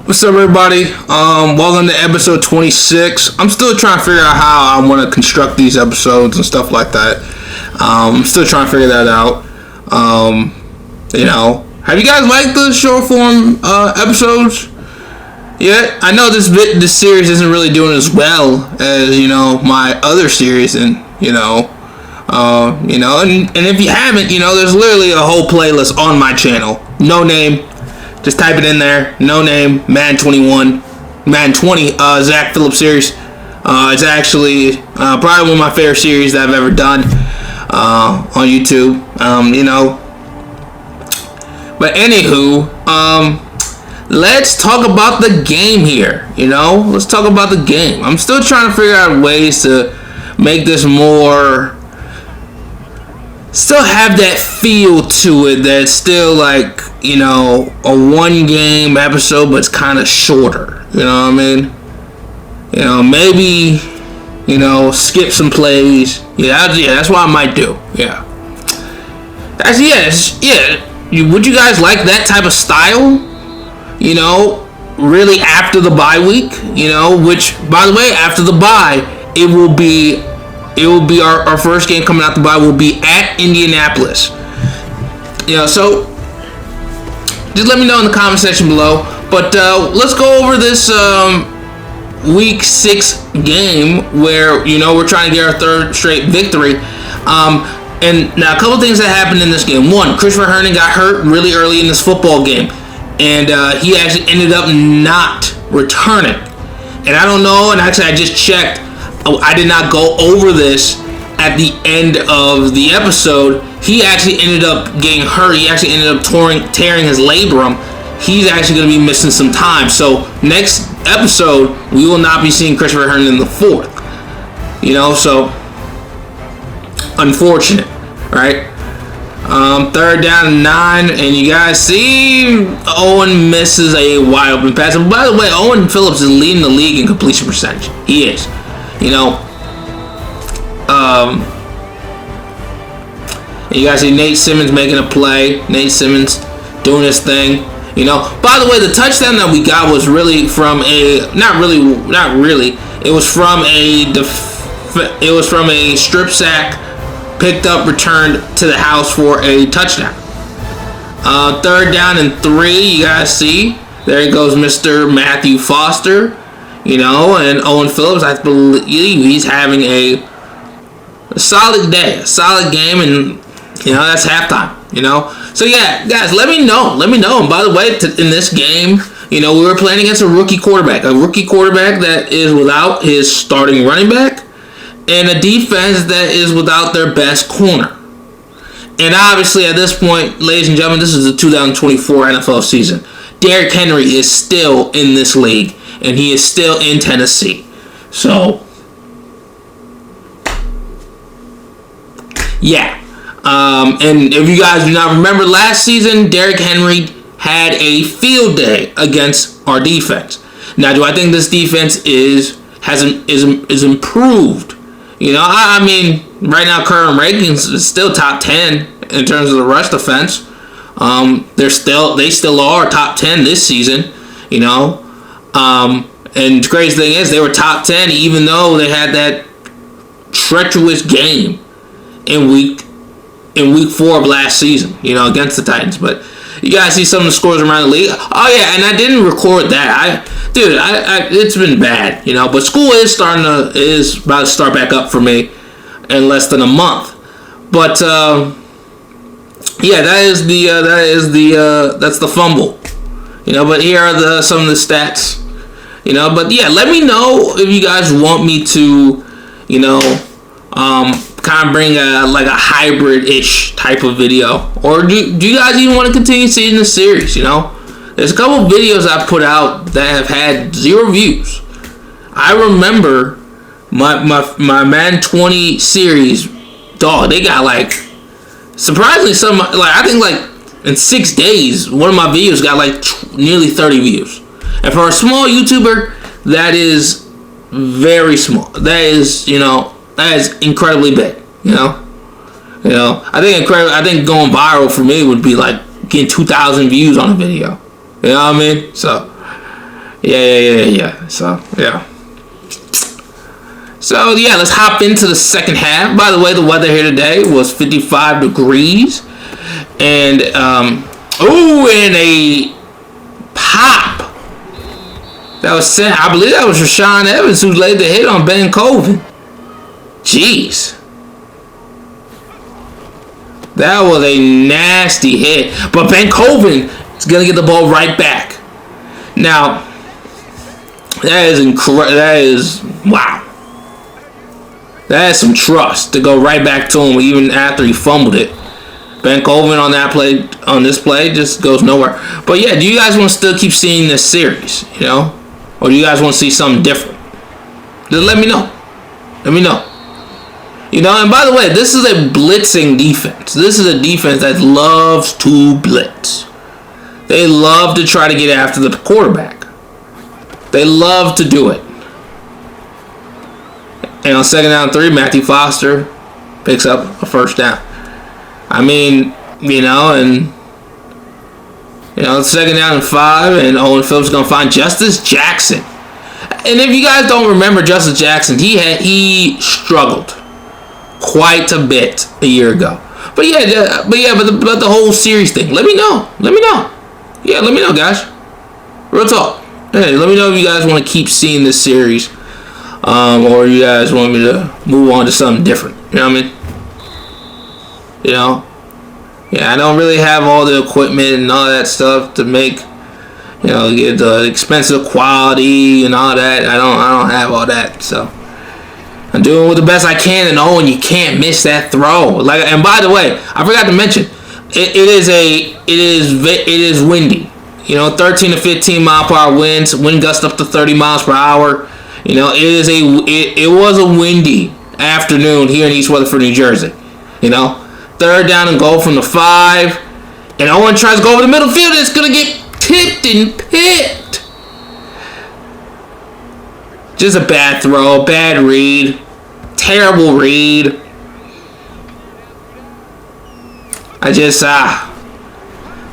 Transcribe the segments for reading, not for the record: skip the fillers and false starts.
What's up, everybody? Welcome to episode 26. I'm still trying to figure out how I want to construct these episodes and stuff like that. I'm still trying to figure that out. Have you guys liked the short form episodes yet? I know this series isn't really doing as well as my other series, and and if you haven't, there's literally a whole playlist on my channel. No name. Just type it in there. No name. Madden 21. Madden 20. Zach Phillips series. It's actually probably one of my favorite series that I've ever done on YouTube. But anywho, let's talk about the game here. Let's talk about the game. I'm still trying to figure out ways to make this more, still have that feel to it that's still like, a one game episode, but it's kind of shorter. You know what I mean? Maybe, skip some plays. That's what I might do. Yeah. Would you guys like that type of style? Really after the bye week? Which, by the way, after the bye, it will be our first game coming out the bye will be at Indianapolis. So just let me know in the comment section below. But let's go over this week 6 game where we're trying to get our third straight victory. And now a couple things that happened in this game. One, Christopher Herndon got hurt really early in this football game, and he actually ended up not returning. And I don't know. And actually, I just checked. I did not go over this at the end of the episode. He actually ended up getting hurt. He actually ended up tearing his labrum. He's actually going to be missing some time. So next episode, we will not be seeing Christopher Herndon in the 4th. So unfortunate, right? Third down and 9, and you guys see Owen misses a wide open pass. And by the way, Owen Phillips is leading the league in completion percentage. He is. You guys see Nate Simmons making a play. Nate Simmons doing his thing. By the way, the touchdown that we got was really from not really. It was from a strip sack, picked up, returned to the house for a touchdown. Third down and 3. You guys see there goes Mr. Matthew Foster. And Owen Phillips, I believe he's having a solid day, a solid game, and that's halftime. So yeah, guys, let me know. And by the way, in this game, we were playing against a rookie quarterback that is without his starting running back, and a defense that is without their best corner. And obviously, at this point, ladies and gentlemen, this is the 2024 NFL season. Derrick Henry is still in this league, and he is still in Tennessee. So, yeah. And if you guys do not remember last season, Derrick Henry had a field day against our defense. Now, do I think this defense is improved? I mean, right now, current rankings is still top 10 in terms of the rush defense. They still are top 10 this season. And the crazy thing is, they were top 10 even though they had that treacherous game in week 4 of last season, against the Titans. But you guys see some of the scores around the league. Oh yeah, and I didn't record that. It's been bad, But school is about to start back up for me in less than a month. But yeah, that's the fumble, But here are some of the stats, But yeah, let me know if you guys want me to, kind of bring a hybrid-ish type of video, or do you guys even want to continue seeing the series? There's a couple videos I put out that have had 0 views. I remember my Madden 20 series, dog. They got surprisingly some. I think in 6 days, one of my videos got nearly 30 views. And for a small YouTuber, that is very small. That is incredibly big. I think going viral for me would be getting 2,000 views on a video. You know what I mean? So Yeah. So, yeah. So, yeah, let's hop into the second half. By the way, the weather here today was 55 degrees. And, and a pop. That was sent. I believe that was Rashawn Evans who laid the hit on Ben Colvin. Jeez. That was a nasty hit. But Ben Colvin is going to get the ball right back. Now, that is incredible. That is, wow. That is some trust to go right back to him even after he fumbled it. Ben Colvin on that play, on this play, just goes nowhere. But yeah, do you guys want to still keep seeing this series, you know? Or do you guys want to see something different? Just let me know. Let me know. You know, and by the way, this is a blitzing defense. This is a defense that loves to blitz. They love to try to get after the quarterback. They love to do it. And on 2nd down and 3, Matthew Foster picks up a first down. I mean, you know, and 2nd down and 5, and Owen Phillips is gonna find Justice Jackson. And if you guys don't remember Justice Jackson, he struggled quite a bit a year ago. But the whole series thing. Let me know. Yeah, let me know, guys. Real talk. Hey, let me know if you guys want to keep seeing this series, or you guys want me to move on to something different. You know what I mean? You know? Yeah, I don't really have all the equipment and all that stuff to make, get the expensive quality and all that. I don't have all that, so I'm doing with the best I can. And you can't miss that throw. And by the way, I forgot to mention, it is windy. 13 to 15 mile per hour winds, wind gust up to 30 miles per hour. It was a windy afternoon here in East Rutherford, New Jersey. 3rd down and goal from the 5, and Owen tries to go over the middle field, and it's gonna get tipped and picked. Just a bad throw, bad read, terrible read.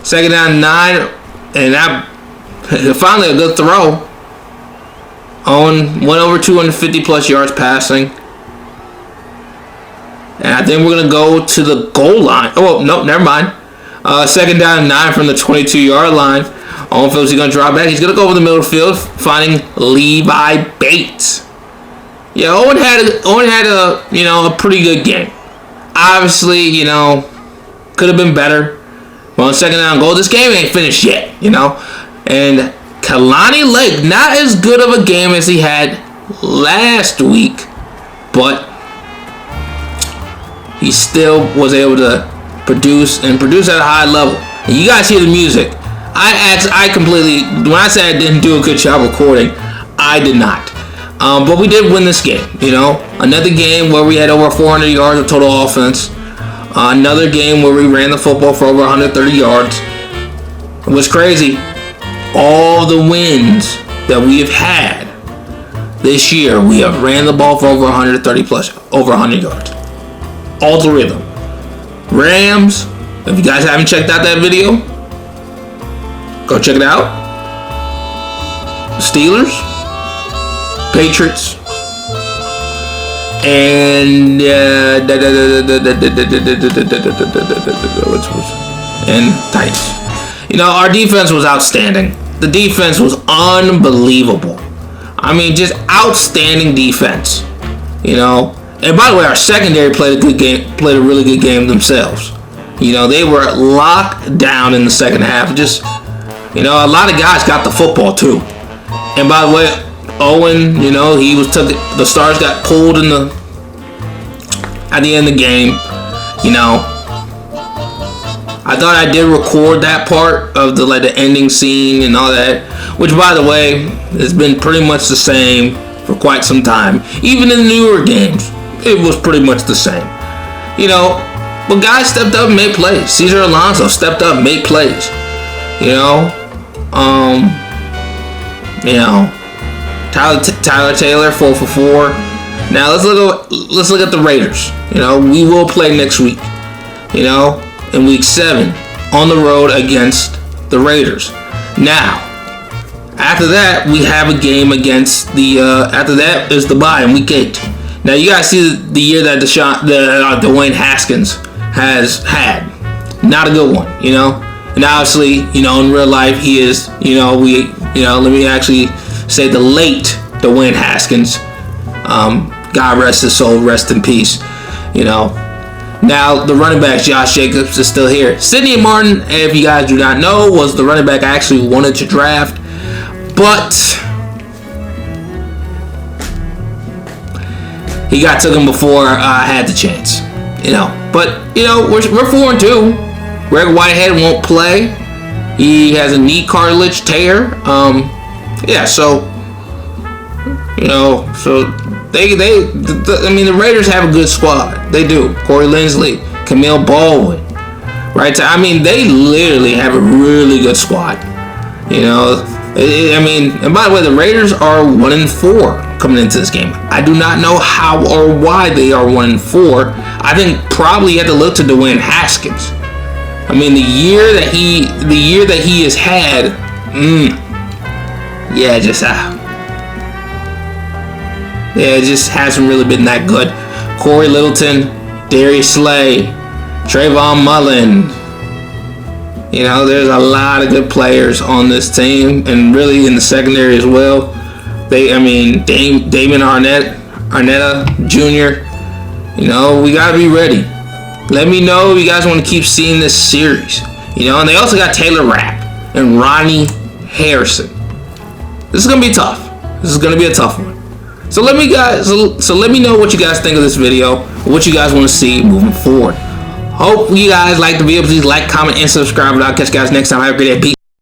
Second down 9, and that finally a good throw. Owen went over 250 plus yards passing. And I think we're going to go to the goal line. Oh, no, never mind. 2nd down and 9 from the 22-yard line. Owen Phillips is going to drop back. He's going to go over the middle of the field, finding Levi Bates. Yeah, Owen had a pretty good game. Obviously, could have been better. But on 2nd down goal, this game ain't finished yet, And Kalani Lake, not as good of a game as he had last week, but he still was able to produce at a high level. And you guys hear the music. I completely, when I said I didn't do a good job recording, I did not. But we did win this game, Another game where we had over 400 yards of total offense. Another game where we ran the football for over 130 yards. It was crazy. All the wins that we have had this year, we have ran the ball for over 130 plus, over 100 yards. All 3 of them. Rams, if you guys haven't checked out that video, go check it out. Steelers, Patriots, and Titans. Our defense was outstanding. The defense was unbelievable. I mean, just outstanding defense. And by the way, our secondary played a really good game themselves. They were locked down in the second half. Just, a lot of guys got the football too. And by the way, Owen, the stars got pulled at the end of the game. I thought I did record that part of the ending scene and all that, which by the way has been pretty much the same for quite some time. Even in the newer games, it was pretty much the same. But guys stepped up and made plays. Cesar Alonso stepped up and made plays. Tyler Taylor 4 for 4. Now let's look at the Raiders. We will play next week. In week 7 on the road against the Raiders. Now, After that, we have a game against the. After that is the bye in week 8. Now you guys see the year that Dwayne Haskins has had. Not a good one, you know. And obviously, you know, in real life, he is, you know, let me actually say the late Dwayne Haskins. God rest his soul, rest in peace. You know. Now the running back Josh Jacobs is still here. Sidney Martin, if you guys do not know, was the running back I actually wanted to draft, but he got taken before I had the chance. You know, but you know we're 4-2. Greg Whitehead won't play. He has a knee cartilage tear. Yeah, so you know, so the Raiders have a good squad. They do. Corey Linsley, Camille Baldwin, right? I mean, they literally have a really good squad. You know, and by the way, the Raiders are 1-4 coming into this game. I do not know how or why they are 1-4. I think probably you have to look to Dwayne Haskins. I mean, the year that he has had, it just hasn't really been that good. Corey Littleton, Darius Slay, Trayvon Mullen. You know, there's a lot of good players on this team, and really in the secondary as well. Damon Arnetta Jr. You know, we gotta be ready. Let me know if you guys want to keep seeing this series. You know, and they also got Taylor Rapp and Ronnie Harrison. This is gonna be tough. This is gonna be a tough one. So let me know what you guys think of this video, what you guys want to see moving forward. Hope you guys like the video. Please like, comment, and subscribe. And I'll catch you guys next time. Have a great day. Peace.